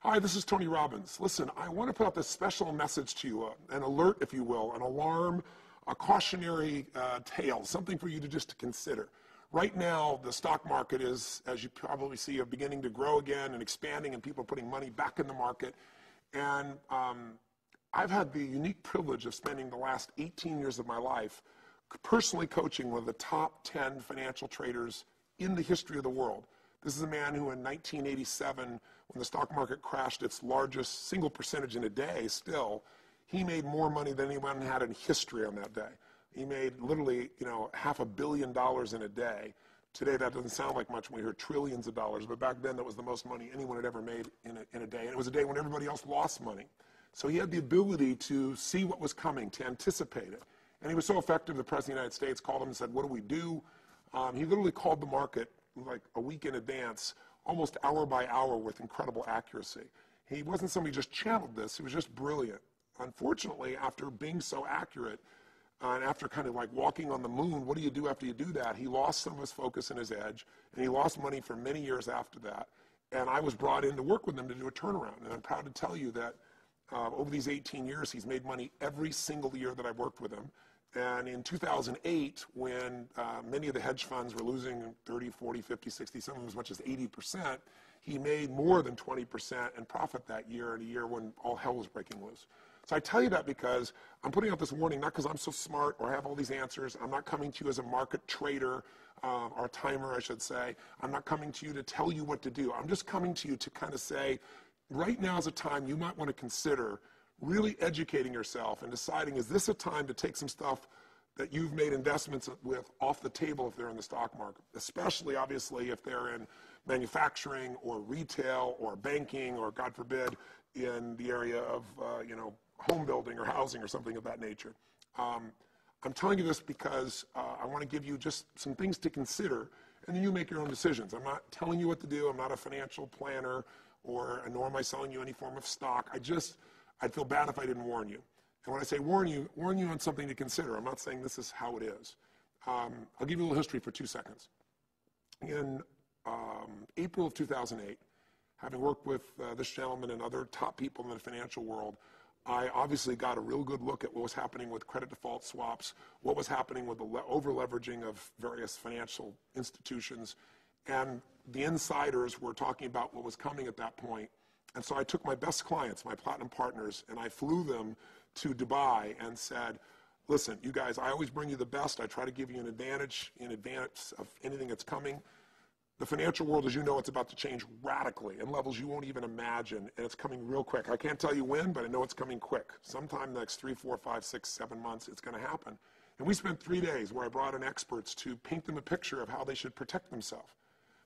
Hi, this is Tony Robbins. Listen, I want to put out this special message to you, an alert, if you will, an alarm, a cautionary tale, something for you to just to consider. Right now, the stock market is, as you probably see, beginning to grow again and expanding, and people are putting money back in the market. And I've had the unique privilege of spending the last 18 years of my life personally coaching one of the top 10 financial traders in the history of the world. This is a man who in 1987, when the stock market crashed its largest single percentage in a day still, he made more money than anyone had in history on that day. He made literally, $500 million in a day. Today that doesn't sound like much when we hear trillions of dollars, but back then that was the most money anyone had ever made in a day. And it was a day when everybody else lost money. So he had the ability to see what was coming, to anticipate it. And he was so effective, the President of the United States called him and said, what do we do? He literally called the market like a week in advance, almost hour by hour with incredible accuracy. He wasn't somebody who just channeled this, he was just brilliant. Unfortunately, after being so accurate, and after kind of like walking on the moon, what do you do after you do that? He lost some of his focus and his edge, and he lost money for many years after that. And I was brought in to work with him to do a turnaround. And I'm proud to tell you that over these 18 years, he's made money every single year that I've worked with him. And in 2008, when many of the hedge funds were losing 30, 40, 50, 60, some of them as much as 80%, he made more than 20% in profit that year, in a year when all hell was breaking loose. So I tell you that because I'm putting out this warning, not because I'm so smart or I have all these answers. I'm not coming to you as a market trader, or a timer, I should say. I'm not coming to you to tell you what to do. I'm just coming to you to kind of say, right now is a time you might want to consider really educating yourself and deciding, is this a time to take some stuff that you've made investments with off the table if they're in the stock market, especially obviously if they're in manufacturing or retail or banking or, God forbid, in the area of home building or housing or something of that nature. I'm telling you this because I want to give you just some things to consider, and then you make your own decisions. I'm not telling you what to do. I'm not a financial planner, nor am I selling you any form of stock. I'd feel bad if I didn't warn you. And when I say warn you on something to consider. I'm not saying this is how it is. I'll give you a little history for 2 seconds. In April of 2008, having worked with this gentleman and other top people in the financial world, I obviously got a real good look at what was happening with credit default swaps, what was happening with the over-leveraging of various financial institutions, and the insiders were talking about what was coming at that point. And so I took my best clients, my platinum partners, and I flew them to Dubai and said, listen, you guys, I always bring you the best. I try to give you an advantage in advance of anything that's coming. The financial world, as you know, it's about to change radically in levels you won't even imagine, and it's coming real quick. I can't tell you when, but I know it's coming quick. Sometime the next 3, 4, 5, 6, 7 months, it's going to happen. And we spent 3 days where I brought in experts to paint them a picture of how they should protect themselves.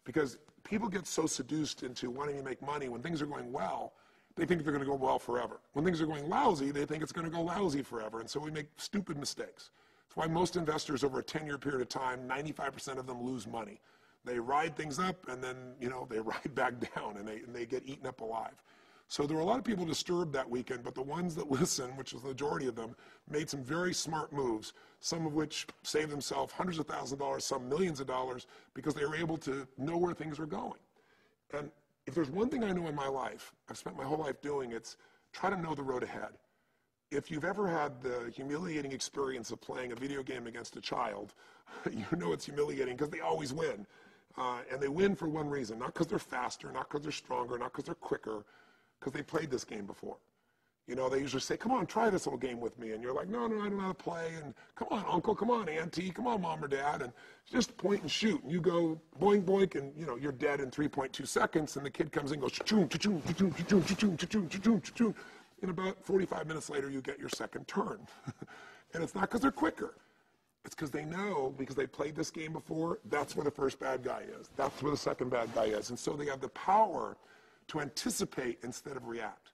Because people get so seduced into wanting to make money when things are going well, they think they're going to go well forever. When things are going lousy, they think it's going to go lousy forever, and so we make stupid mistakes. That's why most investors over a 10-year period of time, 95% of them lose money. They ride things up, and then they ride back down, and they get eaten up alive. So there were a lot of people disturbed that weekend, but the ones that listened, which was the majority of them, made some very smart moves, some of which saved themselves hundreds of thousands of dollars, some millions of dollars, because they were able to know where things were going. And if there's one thing I know in my life, I've spent my whole life doing, it's try to know the road ahead. If you've ever had the humiliating experience of playing a video game against a child, you know it's humiliating because they always win. And they win for one reason, not because they're faster, not because they're stronger, not because they're quicker, because they played this game before. They usually say, come on, try this little game with me. And you're like, no, I don't know how to play. And come on, uncle, come on, auntie, come on, mom or dad. And just point and shoot. And you go boink, boink, and you're dead in 3.2 seconds. And the kid comes in and goes, cha-choom, cha-choom, cha-choom, cha-choom, cha-choom, cha-choom, cha-choom, cha-choom. And about 45 minutes later, you get your second turn. And it's not because they're quicker. It's because they know, because they played this game before, that's where the first bad guy is. That's where the second bad guy is. And so they have the power to anticipate instead of react.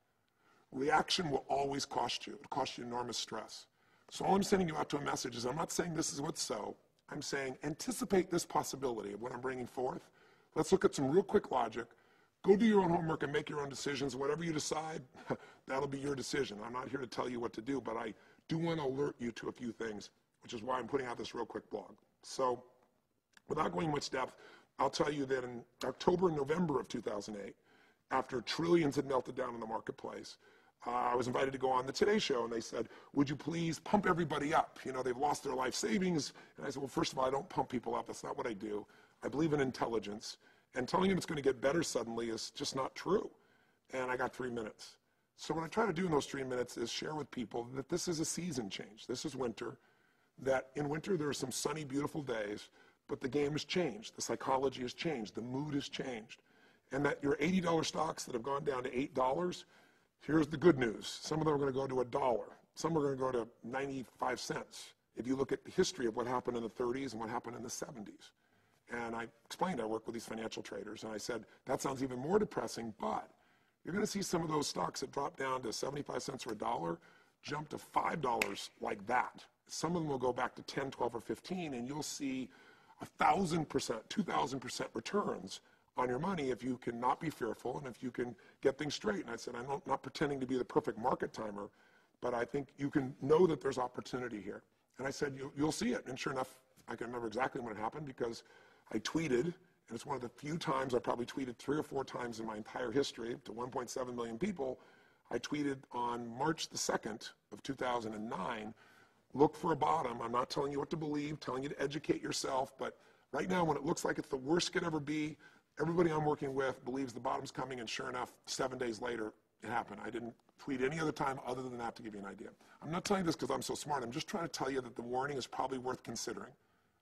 Reaction will always cost you. It'll cost you enormous stress. So all I'm sending you out to a message is I'm not saying this is what's so. I'm saying anticipate this possibility of what I'm bringing forth. Let's look at some real quick logic. Go do your own homework and make your own decisions. Whatever you decide, that'll be your decision. I'm not here to tell you what to do, but I do want to alert you to a few things, which is why I'm putting out this real quick blog. So without going much depth, I'll tell you that in October and November of 2008, after trillions had melted down in the marketplace. I was invited to go on the Today Show, and they said, would you please pump everybody up? You know, they've lost their life savings. And I said, well, first of all, I don't pump people up. That's not what I do. I believe in intelligence. And telling them it's going to get better suddenly is just not true. And I got 3 minutes. So what I try to do in those 3 minutes is share with people that this is a season change. This is winter. That in winter there are some sunny, beautiful days, but the game has changed. The psychology has changed. The mood has changed. And that your $80 stocks that have gone down to $8, here's the good news. Some of them are going to go to $1. Some are going to go to 95 cents. If you look at the history of what happened in the 30s and what happened in the 70s. And I explained, I work with these financial traders, and I said, that sounds even more depressing, but you're going to see some of those stocks that drop down to 75 cents or $1 jump to $5 like that. Some of them will go back to 10, 12, or 15, and you'll see 1,000%, 2,000% returns on your money if you can not be fearful and if you can get things straight. And I said, I'm not pretending to be the perfect market timer, but I think you can know that there's opportunity here. And I said, you'll see it. And sure enough, I can remember exactly when it happened because I tweeted, and it's one of the few times I probably tweeted 3 or 4 times in my entire history to 1.7 million people. I tweeted on March the 2nd of 2009, look for a bottom. I'm not telling you what to believe, telling you to educate yourself, but right now when it looks like it's the worst it could ever be, everybody I'm working with believes the bottom's coming, and sure enough, 7 days later, it happened. I didn't tweet any other time other than that to give you an idea. I'm not telling you this because I'm so smart. I'm just trying to tell you that the warning is probably worth considering.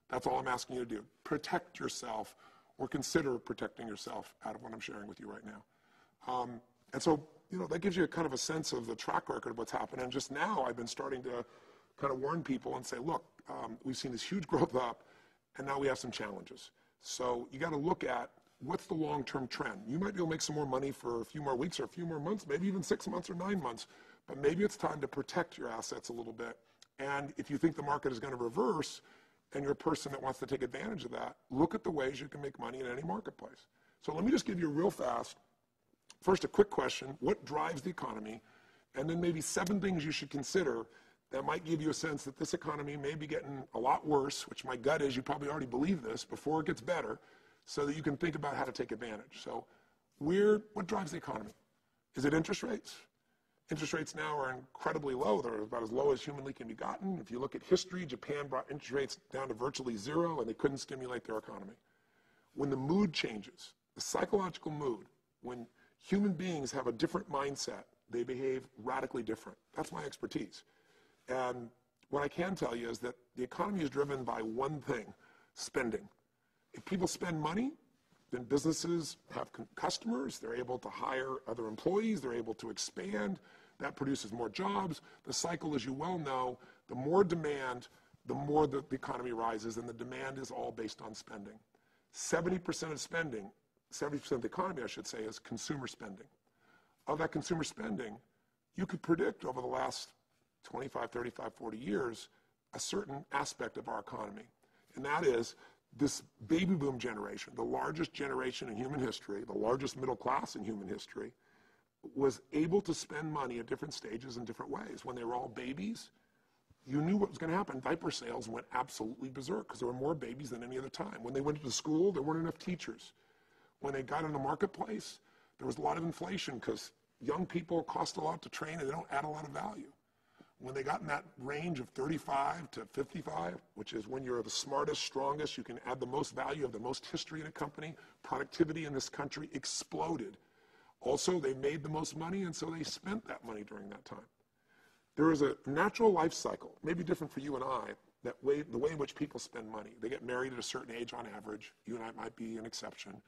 That's all I'm asking you to do. Protect yourself, or consider protecting yourself out of what I'm sharing with you right now. And so, you know, that gives you a kind of a sense of the track record of what's happened. And just now I've been starting to kind of warn people and say, look, we've seen this huge growth up, and now we have some challenges. So you got to look at what's the long-term trend. You might be able to make some more money for a few more weeks or a few more months, maybe even 6 months or 9 months, but maybe it's time to protect your assets a little bit. And if you think the market is going to reverse, and you're a person that wants to take advantage of that, look at the ways you can make money in any marketplace. So let me just give you real fast, first a quick question, what drives the economy? And then maybe 7 things you should consider that might give you a sense that this economy may be getting a lot worse, which my gut is you probably already believe this, before it gets better, so that you can think about how to take advantage. So what drives the economy? Is it interest rates? Interest rates now are incredibly low. They're about as low as humanly can be gotten. If you look at history, Japan brought interest rates down to virtually 0, and they couldn't stimulate their economy. When the mood changes, the psychological mood, when human beings have a different mindset, they behave radically different. That's my expertise. And what I can tell you is that the economy is driven by one thing, spending. If people spend money, then businesses have customers, they're able to hire other employees, they're able to expand, that produces more jobs. The cycle, as you well know, the more demand, the more the economy rises, and the demand is all based on spending. 70% of spending, 70% of the economy, I should say, is consumer spending. Of that consumer spending, you could predict over the last 25, 35, 40 years, a certain aspect of our economy. And that is this baby boom generation, the largest generation in human history, the largest middle class in human history, was able to spend money at different stages in different ways. When they were all babies, you knew what was going to happen. Diaper sales went absolutely berserk because there were more babies than any other time. When they went to school, there weren't enough teachers. When they got in the marketplace, there was a lot of inflation because young people cost a lot to train and they don't add a lot of value. When they got in that range of 35 to 55, which is when you're the smartest, strongest, you can add the most value, have the most history in a company, productivity in this country exploded. Also, they made the most money, and so they spent that money during that time. There is a natural life cycle, maybe different for you and I, the way in which people spend money. They get married at a certain age on average. You and I might be an exception.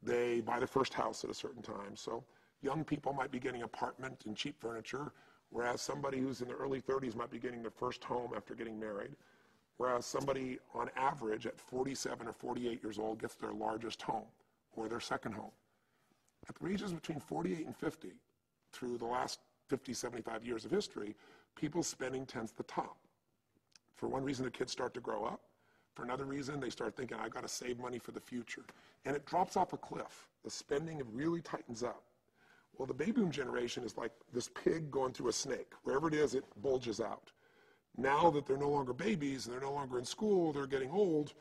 They buy their first house at a certain time. So young people might be getting an apartment and cheap furniture, whereas somebody who's in their early 30s might be getting their first home after getting married, whereas somebody on average at 47 or 48 years old gets their largest home or their second home. At the ages between 48 and 50, through the last 50, 75 years of history, people's spending tends to top. For one reason, the kids start to grow up. For another reason, they start thinking, I've got to save money for the future. And it drops off a cliff. The spending really tightens up. Well, the baby boom generation is like this pig going through a snake. Wherever it is, it bulges out. Now that they're no longer babies, and they're no longer in school, they're getting old,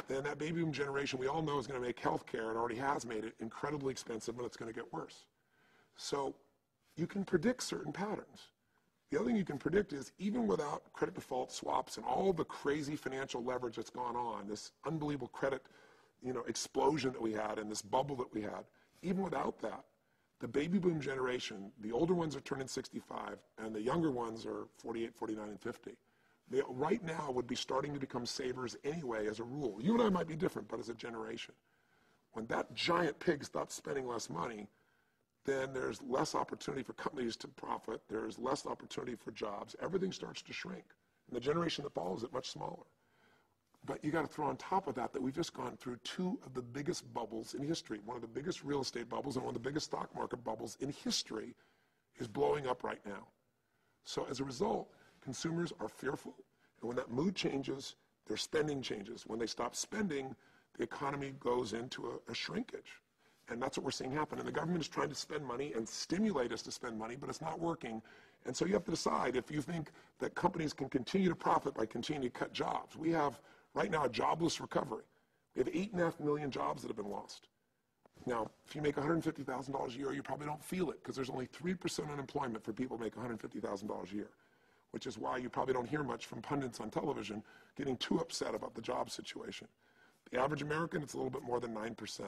then that baby boom generation we all know is going to make healthcare, and already has made it, incredibly expensive, and it's going to get worse. So you can predict certain patterns. The other thing you can predict is even without credit default swaps and all the crazy financial leverage that's gone on, this unbelievable credit, explosion that we had and this bubble that we had, even without that, the baby boom generation, the older ones are turning 65 and the younger ones are 48, 49, and 50. They right now would be starting to become savers anyway as a rule. You and I might be different, but as a generation. When that giant pig stops spending less money, then there's less opportunity for companies to profit. There's less opportunity for jobs. Everything starts to shrink. And the generation that follows it much smaller. But you got to throw on top of that we've just gone through two of the biggest bubbles in history. One of the biggest real estate bubbles and one of the biggest stock market bubbles in history is blowing up right now. So as a result, consumers are fearful. And when that mood changes, their spending changes. When they stop spending, the economy goes into a shrinkage. And that's what we're seeing happen. And the government is trying to spend money and stimulate us to spend money, but it's not working. And so you have to decide if you think that companies can continue to profit by continuing to cut jobs. We have right now a jobless recovery. We have 8.5 million jobs that have been lost. Now, if you make $150,000 a year, you probably don't feel it because there's only 3% unemployment for people who make $150,000 a year, which is why you probably don't hear much from pundits on television getting too upset about the job situation. The average American, it's a little bit more than 9%.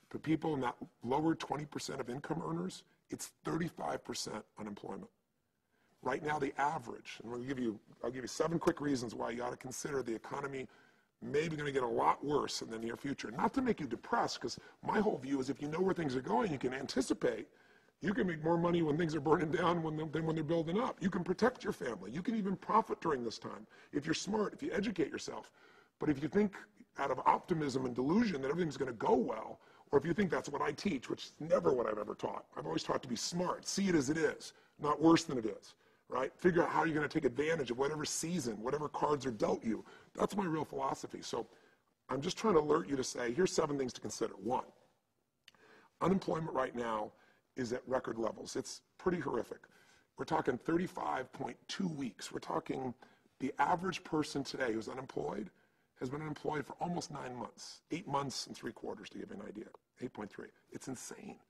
For people in that lower 20% of income earners, it's 35% unemployment. Right now, the average, and I'll give you 7 quick reasons why you ought to consider the economy maybe going to get a lot worse in the near future. Not to make you depressed, because my whole view is if you know where things are going, you can anticipate. You can make more money when things are burning down than when they're building up. You can protect your family. You can even profit during this time if you're smart, if you educate yourself. But if you think out of optimism and delusion that everything's going to go well, or if you think that's what I teach, which is never what I've ever taught. I've always taught to be smart, see it as it is, not worse than it is, right? Figure out how you're going to take advantage of whatever season, whatever cards are dealt you. That's my real philosophy. So I'm just trying to alert you to say, here's 7 things to consider. 1, unemployment right now is at record levels. It's pretty horrific. We're talking 35.2 weeks. We're talking the average person today who's unemployed has been unemployed for almost 9 months, 8 months and 3/4 to give you an idea, 8.3. It's insane.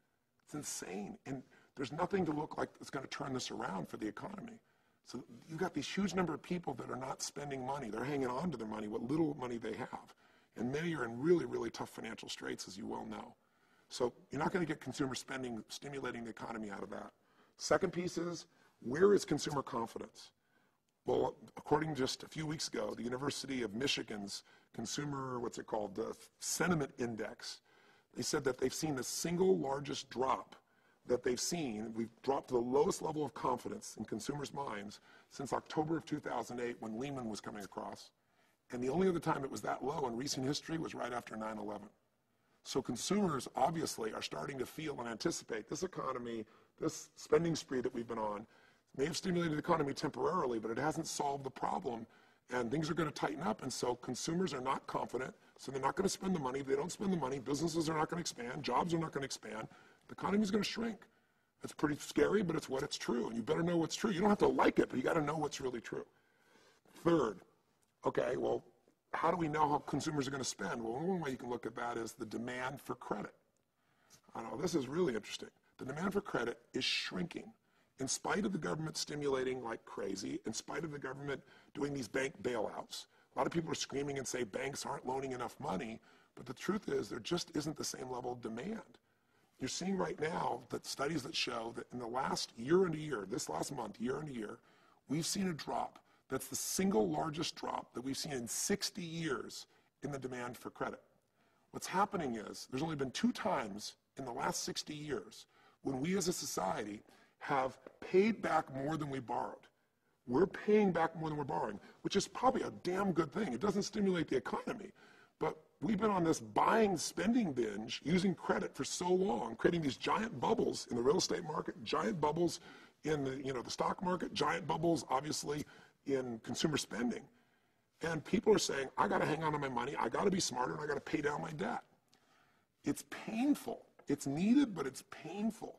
It's insane. And there's nothing to look like it's going to turn this around for the economy. So you've got these huge number of people that are not spending money. They're hanging on to their money, what little money they have. And many are in really, really tough financial straits, as you well know. So you're not going to get consumer spending stimulating the economy out of that. Second piece is, where is consumer confidence? Well, according to just a few weeks ago, the University of Michigan's consumer, the sentiment index, they said that they've seen the single largest drop that they've seen. We've dropped to the lowest level of confidence in consumers' minds since October of 2008 when Lehman was coming across. And the only other time it was that low in recent history was right after 9/11. So consumers obviously are starting to feel and anticipate this economy, this spending spree that we've been on, may have stimulated the economy temporarily, but it hasn't solved the problem, and things are going to tighten up, and so consumers are not confident, so they're not going to spend the money. If they don't spend the money, businesses are not going to expand, jobs are not going to expand, the economy is going to shrink. It's pretty scary, but it's what it's true, and you better know what's true. You don't have to like it, but you got to know what's really true. Third, okay, well, how do we know how consumers are going to spend? Well, one way you can look at that is the demand for credit. I know, this is really interesting. The demand for credit is shrinking. In spite of the government stimulating like crazy, in spite of the government doing these bank bailouts, a lot of people are screaming and say banks aren't loaning enough money, but the truth is there just isn't the same level of demand. You're seeing right now that studies that show that in the last year, this last month, year, we've seen a drop that's the single largest drop that we've seen in 60 years in the demand for credit. What's happening is there's only been 2 times in the last 60 years when we as a society have paid back more than we borrowed. We're paying back more than we're borrowing, which is probably a damn good thing. It doesn't stimulate the economy, but we've been on this buying spending binge using credit for so long, creating these giant bubbles in the real estate market, giant bubbles in the stock market, giant bubbles obviously in consumer spending. And people are saying, I got to hang on to my money, I got to be smarter, and I got to pay down my debt. It's painful. It's needed, but it's painful.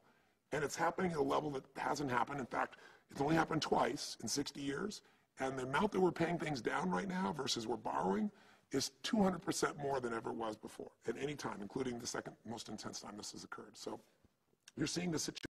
And it's happening at a level that hasn't happened. In fact, it's only happened twice in 60 years. And the amount that we're paying things down right now versus we're borrowing is 200% more than ever was before at any time, including the second most intense time this has occurred. So you're seeing the situation.